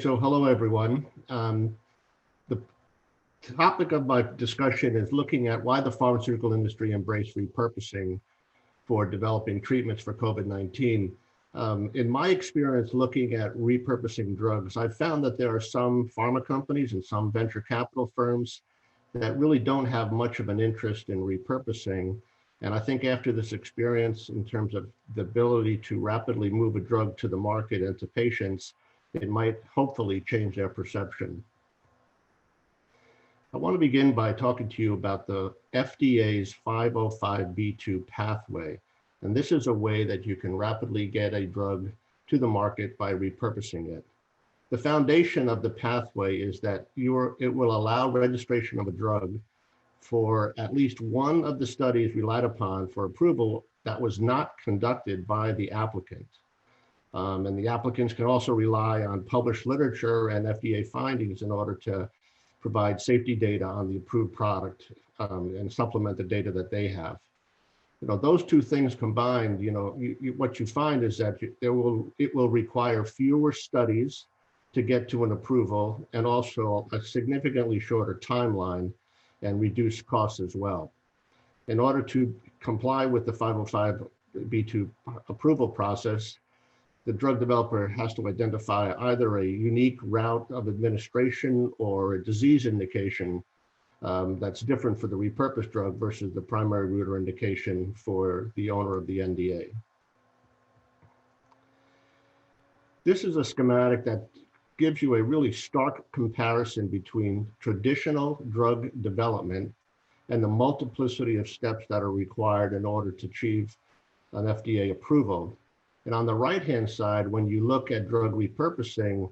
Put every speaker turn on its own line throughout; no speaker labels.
so hello everyone. The topic of my discussion is looking at why the pharmaceutical industry embraced repurposing for developing treatments for COVID-19. In my experience looking at repurposing drugs, I've found that there are some pharma companies and some venture capital firms that really don't have much of an interest in repurposing. And I think after this experience, in terms of the ability to rapidly move a drug to the market and to patients, it might hopefully change their perception. I want to begin by talking to you about the FDA's 505(b)(2) pathway. And this is a way that you can rapidly get a drug to the market by repurposing it. The foundation of the pathway is that it will allow registration of a drug for at least one of the studies relied upon for approval that was not conducted by the applicant. And the applicants can also rely on published literature and FDA findings in order to provide safety data on the approved product and supplement the data that they have. Those two things combined, what you find is that it will require fewer studies to get to an approval, and also a significantly shorter timeline and reduce costs as well. In order to comply with the 505(b)(2) approval process, the drug developer has to identify either a unique route of administration or a disease indication that's different for the repurposed drug versus the primary route or indication for the owner of the NDA. This is a schematic that gives you a really stark comparison between traditional drug development and the multiplicity of steps that are required in order to achieve an FDA approval. And on the right-hand side, when you look at drug repurposing,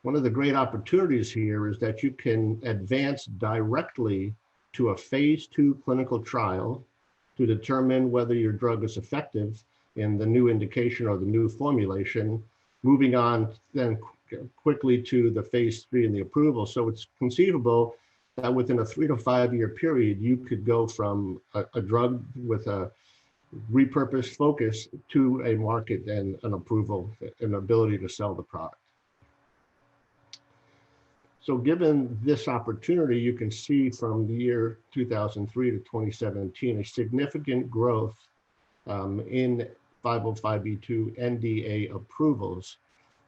one of the great opportunities here is that you can advance directly to a phase 2 clinical trial to determine whether your drug is effective in the new indication or the new formulation, moving on then quickly to the phase 3 and the approval. So it's conceivable that within a 3 to 5 year period, you could go from a drug with a repurposed focus to a market and an approval and ability to sell the product. So given this opportunity, you can see from the year 2003 to 2017, a significant growth in 505(b)(2) NDA approvals.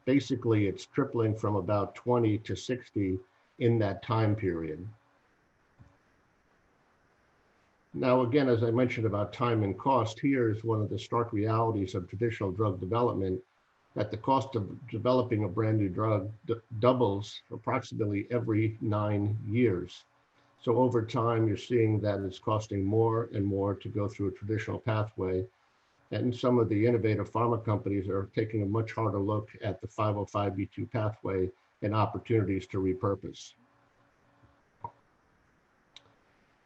Basically, it's tripling from about 20 to 60 in that time period. Now, again, as I mentioned about time and cost, here is one of the stark realities of traditional drug development, that the cost of developing a brand new drug doubles approximately every 9 years. So over time, you're seeing that it's costing more and more to go through a traditional pathway. And some of the innovative pharma companies are taking a much harder look at the 505(b)(2) pathway and opportunities to repurpose.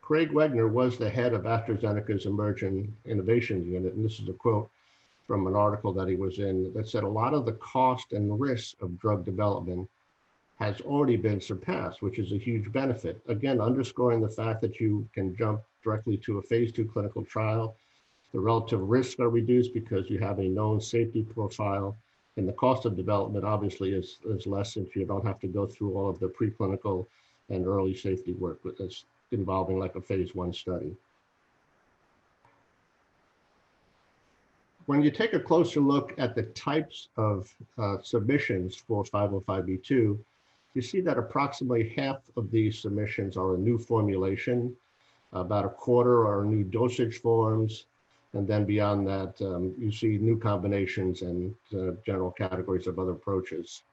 Craig Wegner was the head of AstraZeneca's Emerging Innovations Unit, and this is a quote from an article that he was in that said, a lot of the cost and risk of drug development has already been surpassed, which is a huge benefit. Again, underscoring the fact that you can jump directly to a phase 2 clinical trial. The relative risks are reduced because you have a known safety profile, and the cost of development obviously is less since you don't have to go through all of the preclinical and early safety work that's involving like a phase 1 study. When you take a closer look at the types of submissions for 505(b)(2), you see that approximately half of these submissions are a new formulation, about a quarter are new dosage forms, and then beyond that, you see new combinations and general categories of other approaches.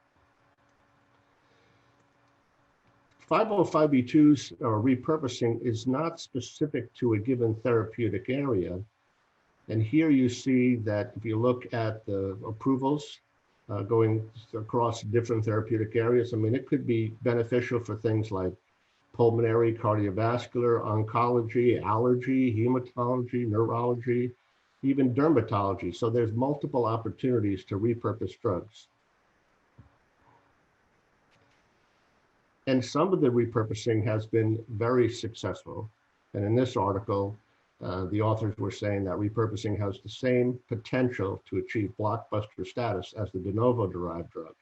505(b)(2)s or repurposing is not specific to a given therapeutic area. And here you see that if you look at the approvals going across different therapeutic areas, I mean, it could be beneficial for things like pulmonary, cardiovascular, oncology, allergy, hematology, neurology, even dermatology. So there's multiple opportunities to repurpose drugs. And some of the repurposing has been very successful. And in this article, the authors were saying that repurposing has the same potential to achieve blockbuster status as the de novo derived drug.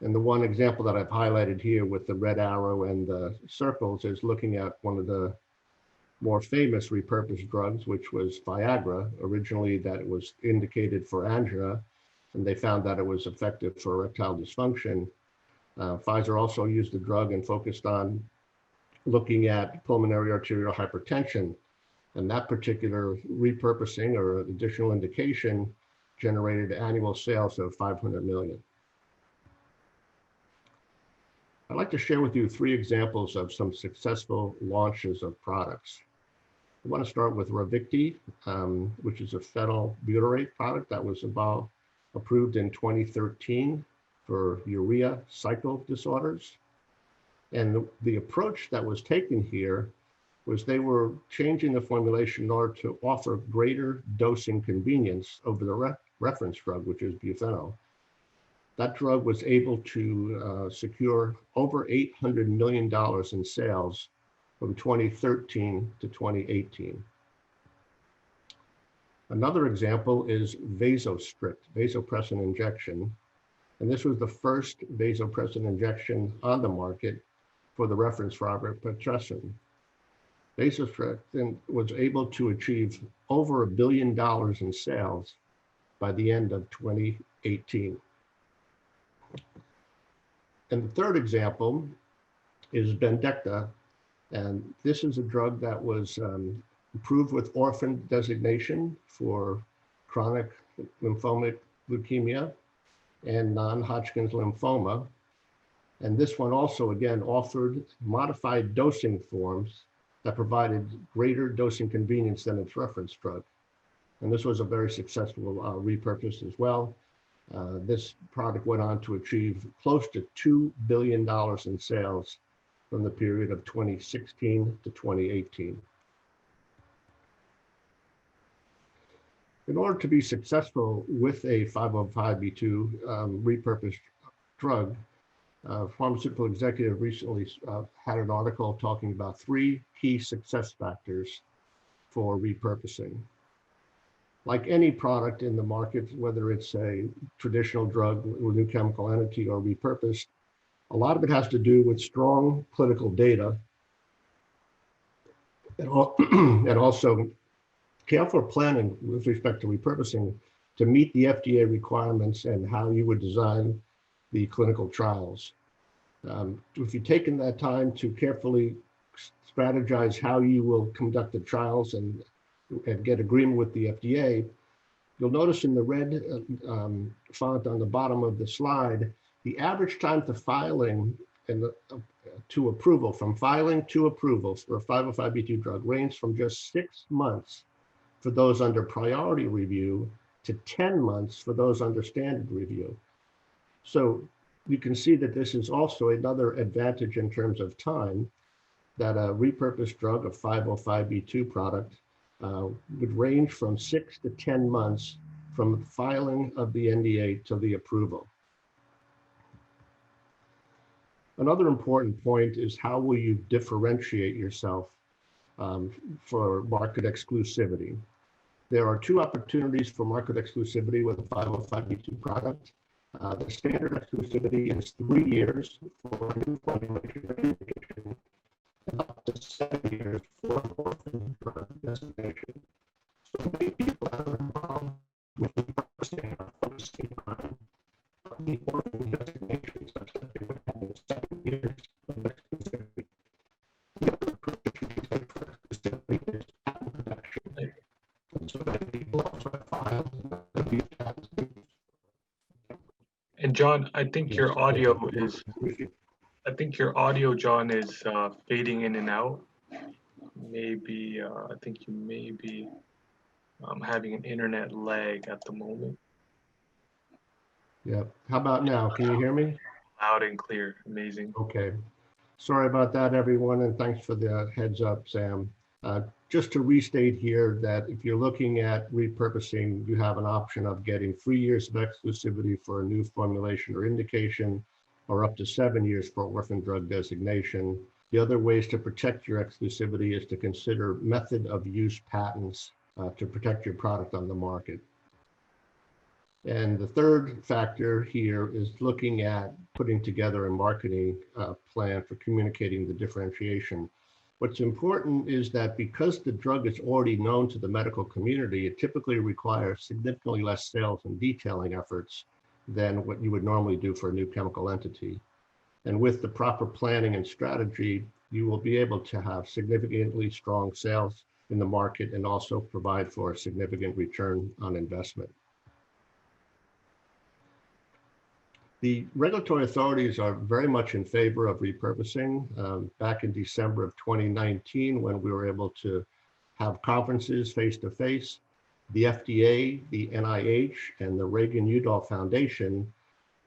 And the one example that I've highlighted here with the red arrow and the circles is looking at one of the more famous repurposed drugs, which was Viagra. Originally, that was indicated for angina, and they found that it was effective for erectile dysfunction. Pfizer also used the drug and focused on looking at pulmonary arterial hypertension, and that particular repurposing or additional indication generated annual sales of $500 million. I'd like to share with you 3 examples of some successful launches of products. I want to start with Revicti, which is a phenylbutyrate product that was approved in 2013 for urea cycle disorders. And the approach that was taken here was they were changing the formulation in order to offer greater dosing convenience over the reference drug, which is bufenil. That drug was able to secure over $800 million in sales from 2013 to 2018. Another example is Vasopressin Injection. And this was the first vasopressin injection on the market for the reference Vasopressin. Vasopressin was able to achieve over $1 billion in sales by the end of 2018. And the third example is Bendecta, and this is a drug that was approved with orphan designation for chronic lymphomic leukemia and non-Hodgkin's lymphoma. And this one also, again, offered modified dosing forms that provided greater dosing convenience than its reference drug. And this was a very successful repurpose as well. This product went on to achieve close to $2 billion in sales from the period of 2016 to 2018. In order to be successful with a 505(b)(2) repurposed drug, pharmaceutical executive recently had an article talking about 3 key success factors for repurposing. Like any product in the market, whether it's a traditional drug with new chemical entity or repurposed, a lot of it has to do with strong clinical data and also careful planning with respect to repurposing to meet the FDA requirements and how you would design the clinical trials. If you've taken that time to carefully strategize how you will conduct the trials and get agreement with the FDA, you'll notice in the red font on the bottom of the slide, the average time to filing and to approval, from filing to approval for a 505(b)(2) drug range from just 6 months for those under priority review to 10 months for those under standard review. So you can see that this is also another advantage in terms of time, that a repurposed drug, a 505(b)(2) product, would range from 6 to 10 months from the filing of the NDA to the approval. Another important point is how will you differentiate yourself for market exclusivity. There are 2 opportunities for market exclusivity with a 505(b)(2) product. The standard exclusivity is 3 years for a new formulation or indication, and up to 7 years for an orphan drug designation. So many people that are involved with repurposing are focusing on the orphan designation such that they would have 7 years of exclusivity. The other approach for exclusivity is patent protection. And so many people also have filed these patents.
And John, I think your audio, John, is fading in and out. Maybe, I think you may be having an internet lag at the moment.
Yeah. How about now? Can you hear me?
Loud and clear. Amazing.
Okay. Sorry about that, everyone, and thanks for the heads up, Sam. Just to restate here that if you're looking at repurposing, you have an option of getting 3 years of exclusivity for a new formulation or indication, or up to 7 years for orphan drug designation. The other ways to protect your exclusivity is to consider method of use patents to protect your product on the market. And the third factor here is looking at putting together a marketing plan for communicating the differentiation. What's important is that because the drug is already known to the medical community, it typically requires significantly less sales and detailing efforts than what you would normally do for a new chemical entity. And with the proper planning and strategy, you will be able to have significantly strong sales in the market and also provide for a significant return on investment. The regulatory authorities are very much in favor of repurposing. Back in December of 2019, when we were able to have conferences face-to-face, the FDA, the NIH, and the Reagan-Udall Foundation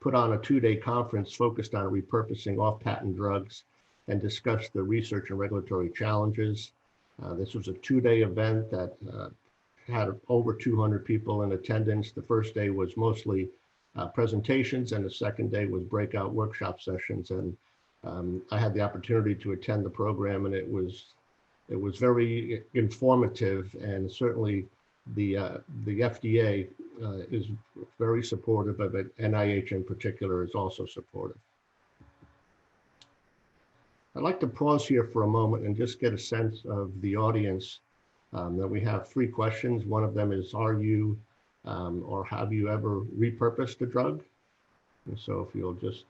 put on a 2-day conference focused on repurposing off-patent drugs and discussed the research and regulatory challenges. This was a 2-day event that had over 200 people in attendance. The first day was mostly presentations, and the second day was breakout workshop sessions. And I had the opportunity to attend the program, and it was very informative, and certainly the FDA is very supportive of it. NIH in particular is also supportive. I'd like to pause here for a moment and just get a sense of the audience. That we have 3 questions. One of them is, are you or have you ever repurposed a drug? And so if you'll just,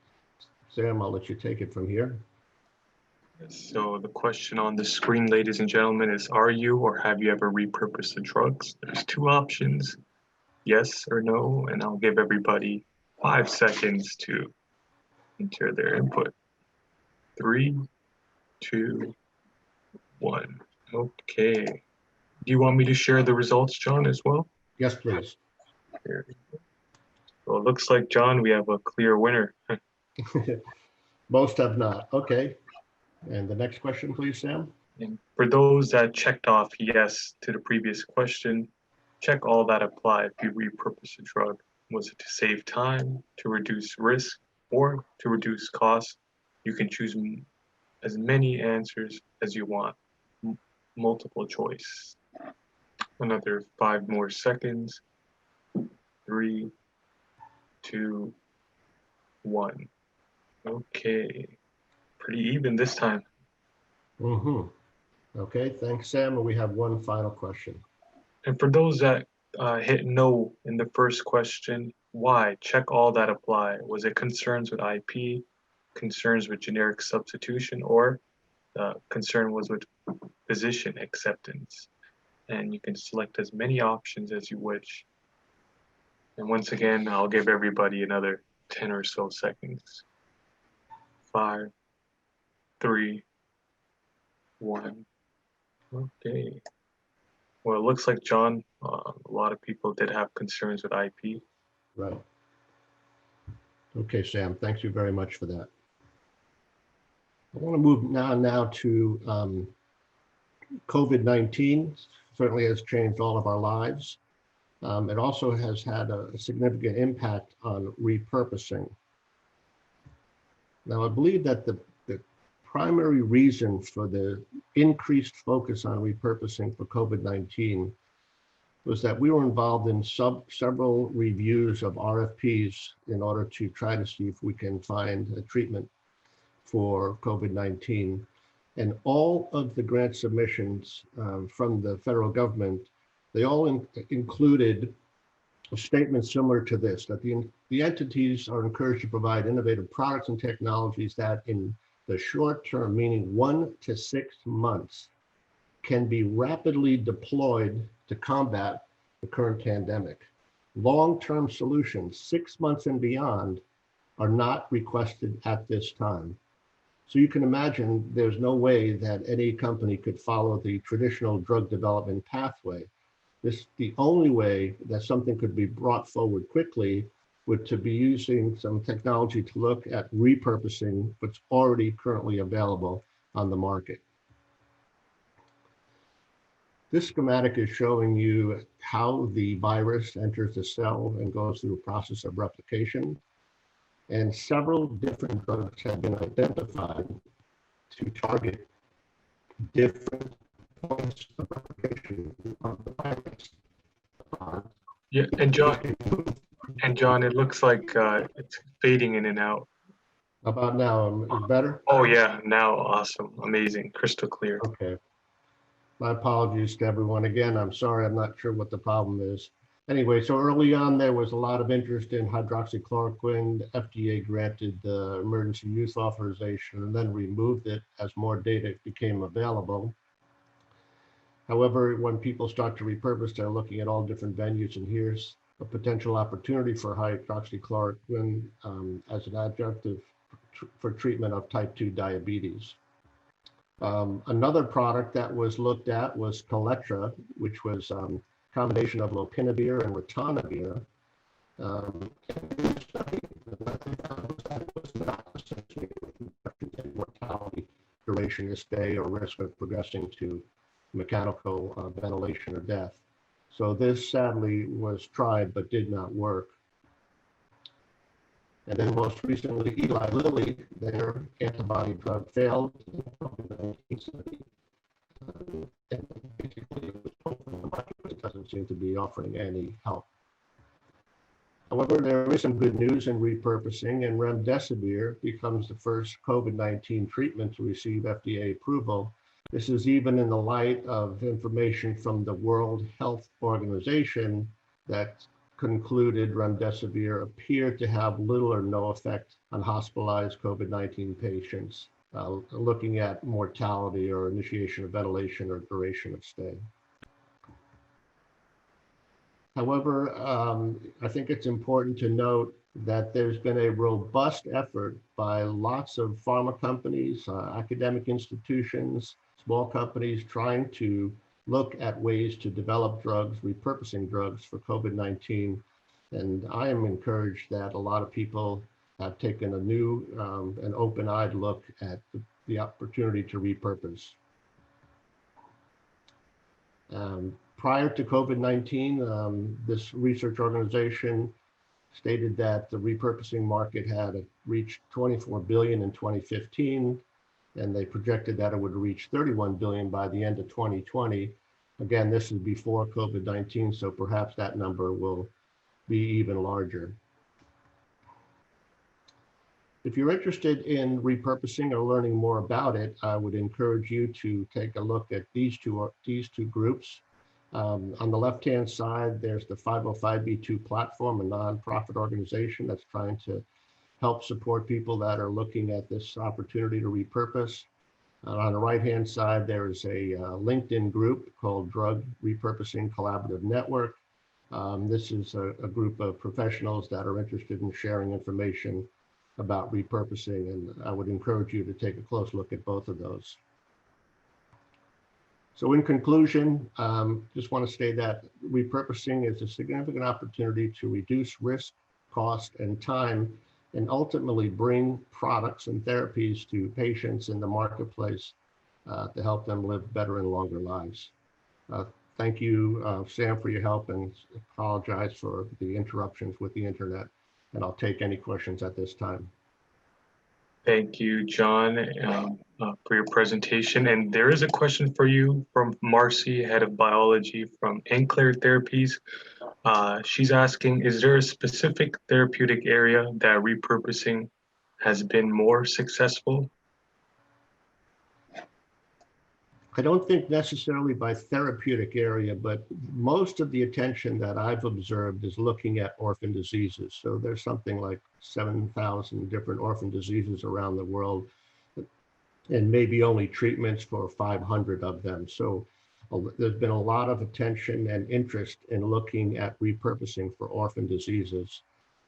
Sam, I'll let you take it from here.
So the question on the screen, ladies and gentlemen, is, are you or have you ever repurposed the drugs? There's 2 options, yes or no, and I'll give everybody 5 seconds to enter their input. 3, 2, 1. Okay. Do you want me to share the results, John, as well?
Yes, please.
Here. So it looks like, John, we have a clear winner.
Most have not. Okay. And the next question, please, Sam.
And for those that checked off yes to the previous question, check all that apply if you repurpose a drug. Was it to save time, to reduce risk, or to reduce costs? You can choose as many answers as you want. Multiple choice. Another 5 more seconds. 3, 2, 1. Okay. Pretty even this time.
Okay, thanks, Sam. And we have one final question.
And for those that hit no in the first question, why? Check all that apply. Was it concerns with IP, concerns with generic substitution, or concern was with physician acceptance? And you can select as many options as you wish. And once again, I'll give everybody another 10 or so seconds. 5, 3, 1. Okay. Well, it looks like, John, a lot of people did have concerns with IP.
Right. Okay, Sam, thank you very much for that. I want to move now to COVID-19. Certainly has changed all of our lives. It also has had a significant impact on repurposing. Now, I believe that the primary reason for the increased focus on repurposing for COVID-19 was that we were involved in several reviews of RFPs in order to try to see if we can find a treatment for COVID-19. And all of the grant submissions from the federal government, they all included a statement similar to this, that the entities are encouraged to provide innovative products and technologies that in the short term, meaning 1 to 6 months, can be rapidly deployed to combat the current pandemic. Long-term solutions, 6 months and beyond, are not requested at this time. So you can imagine there's no way that any company could follow the traditional drug development pathway. The only way that something could be brought forward quickly would to be using some technology to look at repurposing what's already currently available on the market. This schematic is showing you how the virus enters the cell and goes through a process of replication. And several different drugs have been identified to target different points of replication of the virus.
Yeah, and John, And John, it looks like it's fading in and out.
How about now? Is it better?
Oh yeah, now awesome, amazing, crystal clear.
Okay. My apologies to everyone. Again, I'm sorry, I'm not sure what the problem is. Anyway, so early on, there was a lot of interest in hydroxychloroquine. The FDA granted the emergency use authorization and then removed it as more data became available. However, when people start to repurpose, they're looking at all different venues, and here's a potential opportunity for hydroxychloroquine as an adjunctive for treatment of type 2 diabetes. Another product that was looked at was Choletra, which was a combination of lopinavir and ritonavir. Mortality, duration of stay, or risk of progressing to mechanical ventilation or death. So this sadly was tried but did not work. And then most recently, Eli Lilly, their antibody drug failed in COVID-19 study. And basically, it doesn't seem to be offering any help. However, there is some good news in repurposing, and remdesivir becomes the first COVID-19 treatment to receive FDA approval. This is even in the light of information from the World Health Organization that concluded remdesivir appeared to have little or no effect on hospitalized COVID-19 patients, looking at mortality or initiation of ventilation or duration of stay. However, I think it's important to note that there's been a robust effort by lots of pharma companies, academic institutions, small companies trying to look at ways to develop drugs, repurposing drugs for COVID-19. And I am encouraged that a lot of people have taken a new and open-eyed look at the opportunity to repurpose. Prior to COVID-19, this research organization stated that the repurposing market had reached 24 billion in 2015, and they projected that it would reach 31 billion by the end of 2020. Again, this is before COVID-19, so perhaps that number will be even larger. If you're interested in repurposing or learning more about it, I would encourage you to take a look at these two groups. On the left-hand side, there's the 505(b)(2) platform, a nonprofit organization that's trying to help support people that are looking at this opportunity to repurpose. On the right-hand side, there is a LinkedIn group called Drug Repurposing Collaborative Network. This is a group of professionals that are interested in sharing information about repurposing, and I would encourage you to take a close look at both of those. So in conclusion, just want to say that repurposing is a significant opportunity to reduce risk, cost, and time, and ultimately bring products and therapies to patients in the marketplace to help them live better and longer lives. Thank you, Sam, for your help, and apologize for the interruptions with the internet. And I'll take any questions at this time.
Thank you, John, for your presentation. And there is a question for you from Marcy, Head of Biology from Enclair Therapies. She's asking, is there a specific therapeutic area that repurposing has been more successful?
I don't think necessarily by therapeutic area, but most of the attention that I've observed is looking at orphan diseases. So there's something like 7,000 different orphan diseases around the world, and maybe only treatments for 500 of them. So there's been a lot of attention and interest in looking at repurposing for orphan diseases.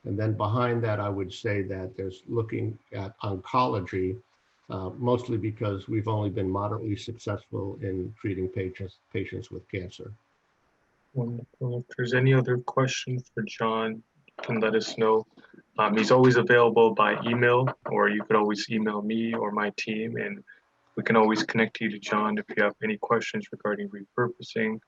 And then behind that, I would say that there's looking at oncology, mostly because we've only been moderately successful in treating patients with cancer.
Wonderful. If there's any other questions for John, you can let us know. He's always available by email, or you could always email me or my team, and we can always connect you to John if you have any questions regarding repurposing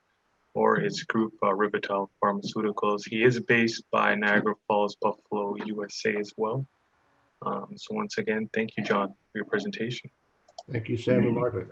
or his group, Revitale Pharmaceuticals. He is based by Niagara Falls, Buffalo, USA as well. So once again, thank you, John, for your presentation.
Thank you, Sam and Margaret.